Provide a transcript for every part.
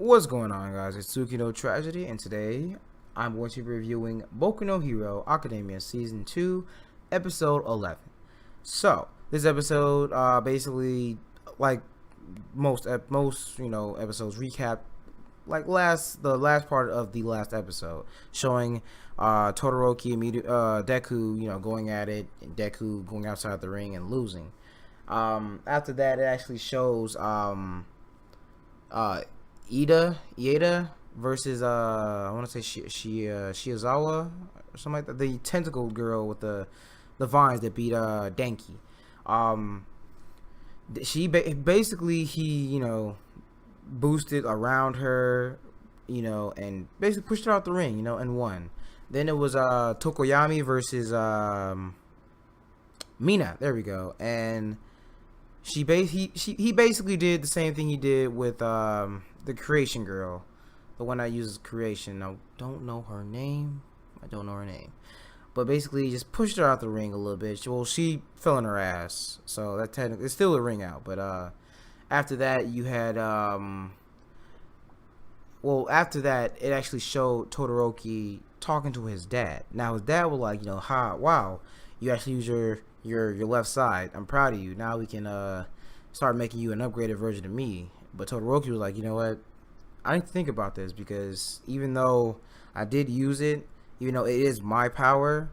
What's going on, guys? It's Suki no Tragedy, and today I'm going to be reviewing Boku no Hero Academia Season 2, Episode 11. So, this episode, basically, like most episodes, recap the last part of the last episode, showing Todoroki and Deku, going at it, and Deku going outside the ring and losing. After that, it actually shows Ieda versus I want to say Shizawa or something like that. The tentacle girl with the vines that beat Denki. Basically he boosted around her, and basically pushed her out the ring, and won. Then it was Tokoyami versus Mina. There we go. And he basically did the same thing he did with the creation girl, the one that uses creation. I don't know her name. But basically, just pushed her out the ring a little bit. Well, she fell on her ass, so that technically it's still a ring out. But after that, you had after that, it actually showed Todoroki talking to his dad. Now his dad was like, wow, you actually use your left side. I'm proud of you. Now we can start making you an upgraded version of me. But Todoroki was like, you know what? I need to think about this, because even though I did use it, even though it is my power,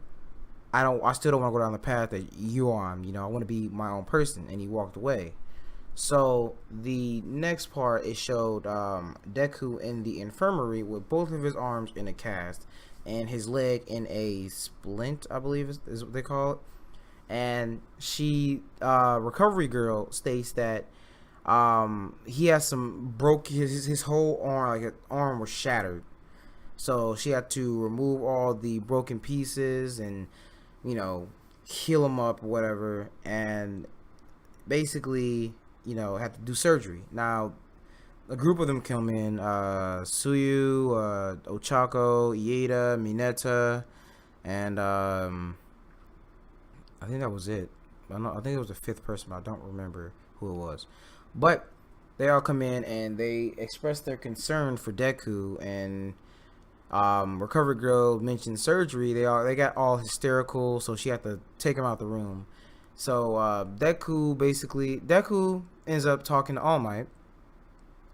I still don't want to go down the path that you're on. I want to be my own person. And he walked away. So the next part, it showed Deku in the infirmary with both of his arms in a cast and his leg in a splint, I believe is what they call it. And recovery girl states that he has his whole arm, like his arm was shattered, so she had to remove all the broken pieces and heal him up or whatever, and basically had to do surgery. Now a group of them come in, Suyu, Ochako, Ieda, Mineta, and I think that was it. I think it was the fifth person, but I don't remember who it was. But they all come in and they express their concern for Deku, and Recovery Girl mentioned surgery. They got all hysterical, so she had to take him out the room. So Deku ends up talking to All Might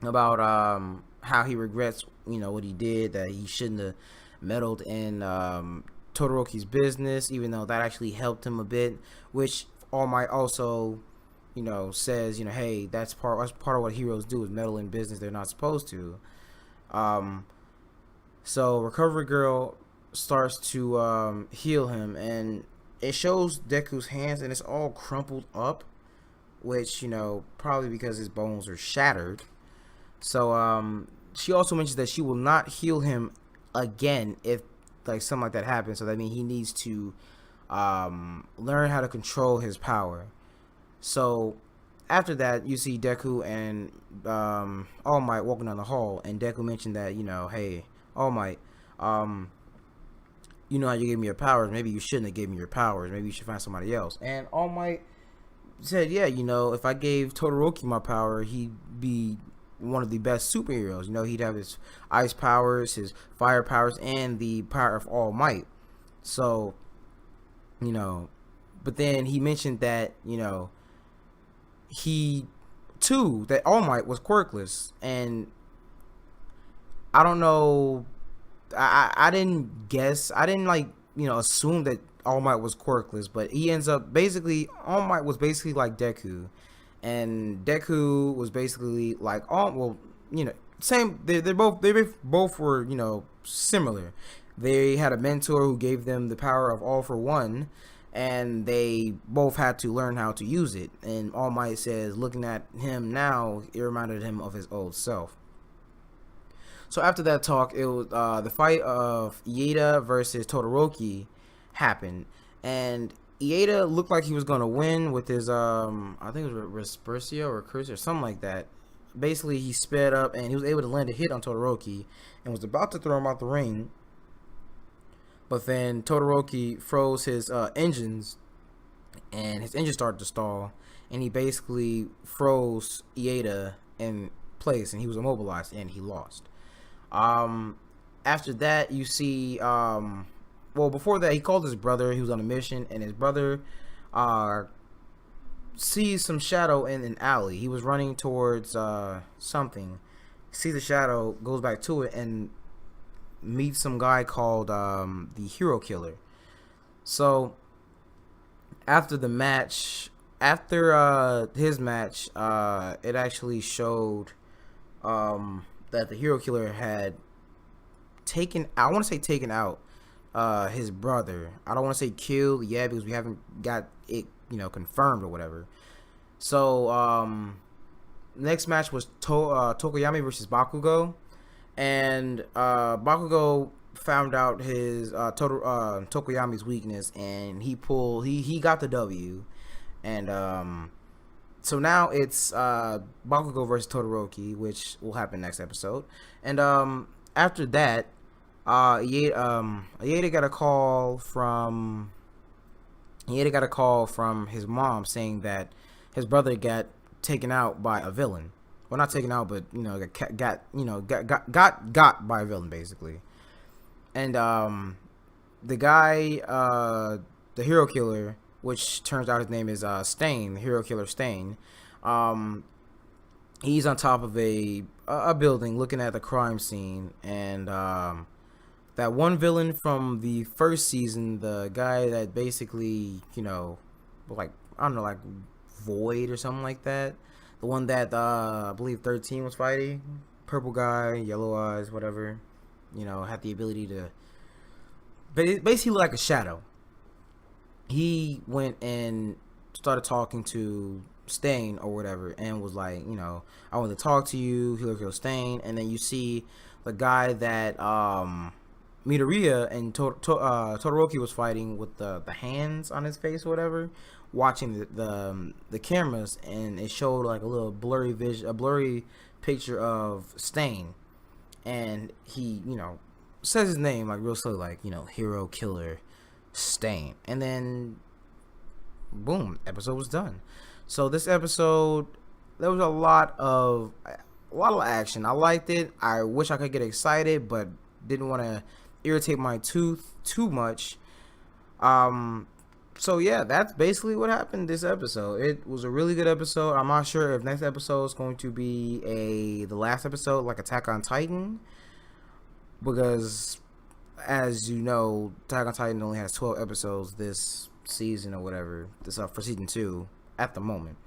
about how he regrets what he did, that he shouldn't have meddled in Todoroki's business, even though that actually helped him a bit, which All Might also says, hey, that's part of what heroes do, is meddle in business they're not supposed to. So Recovery Girl starts to heal him, and it shows Deku's hands, and it's all crumpled up, which probably because his bones are shattered. So she also mentions that she will not heal him again if something like that happens. So that means he needs to learn how to control his power. So after that, you see Deku and All Might walking down the hall, and Deku mentioned that, hey, All Might, you know how you gave me your powers, maybe you shouldn't have given me your powers, maybe you should find somebody else. And All Might said, yeah, if I gave Todoroki my power, he'd be one of the best superheroes. He'd have his ice powers, his fire powers, and the power of All Might. So, but then he mentioned that, he too, that All Might was quirkless, and I don't know, I didn't assume that All Might was quirkless, but he ends up All Might was basically like Deku, and Deku was basically like same. They both were similar. They had a mentor who gave them the power of All for One, and they both had to learn how to use it. And All Might says, looking at him now, it reminded him of his old self. So after that talk, it was the fight of Ieda versus Todoroki happened, and Ieda looked like he was gonna win with his I think it was Respursio or Cursor or something like that. Basically, he sped up and he was able to land a hit on Todoroki and was about to throw him out the ring. But then Todoroki froze his engines, and his engine started to stall, and he basically froze Ieda and place, and he was immobilized, and he lost. After that, you see, well, before that, he called his brother. He was on a mission, and his brother sees some shadow in an alley. He was running towards something. Sees the shadow, goes back to it, and meets some guy called the Hero Killer. So after the match, after his match, it actually showed that the Hero Killer had taken, I want to say taken out his brother. I don't want to say killed yet because we haven't got it, confirmed or whatever. So next match was Tokoyami versus Bakugo, and Bakugo found out his Tokoyami's weakness, and he got the W. And so now it's Bakugo versus Todoroki, which will happen next episode. And after that, Ieda got a call from his mom saying that his brother got taken out by a villain. Well, not taken out, but got by a villain basically. And the guy, the Hero Killer, which turns out his name is Stain, the Hero Killer Stain. He's on top of a building looking at the crime scene, and that one villain from the first season, the guy that basically, like, I don't know, like Void or something like that. The one that I believe 13 was fighting. Purple guy, yellow eyes, whatever. Had the ability to basically look like a shadow. He went and started talking to Stain or whatever, and was like, I want to talk to you, Hero Killer Stain. And then you see the guy that Midoriya and Todoroki was fighting with the hands on his face or whatever, watching the cameras, and it showed like a little blurry picture of Stain, and he says his name like real slow, like Hero Killer Stain, and then boom, episode was done. So this episode, there was a lot of action. I liked it. I wish I could get excited, but didn't want to irritate my tooth too much. So yeah, that's basically what happened this episode. It was a really good episode. I'm not sure if next episode is going to be the last episode like Attack on Titan, because as you know, Attack on Titan only has 12 episodes this season or whatever. This for season 2 at the moment.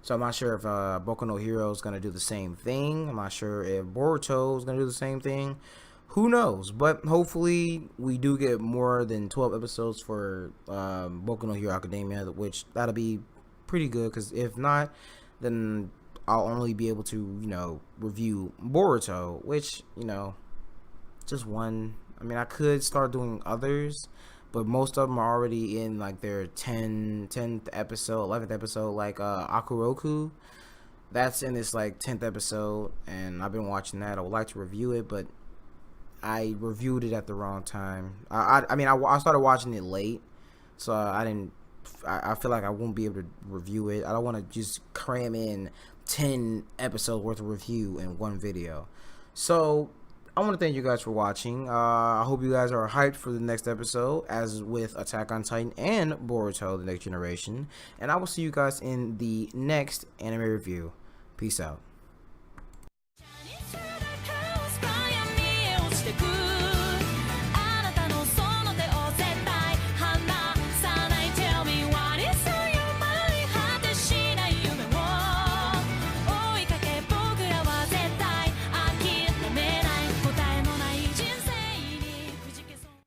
So I'm not sure if Boku no Hero is going to do the same thing. I'm not sure if Boruto is going to do the same thing. Who knows? But hopefully we do get more than 12 episodes for Boku no Hero Academia, which that'll be pretty good, because if not, then I'll only be able to, review Boruto, which, just one. I mean, I could start doing others, but most of them are already in like their 10th episode, 11th episode, like Akuroku. That's in this like 10th episode, and I've been watching that. I would like to review it, but I reviewed it at the wrong time. I started watching it late, so I feel like I won't be able to review it. I don't want to just cram in 10 episodes worth of review in one video. So I want to thank you guys for watching. I hope you guys are hyped for the next episode, as with Attack on Titan and Boruto: The Next Generation. And I will see you guys in the next anime review. Peace out.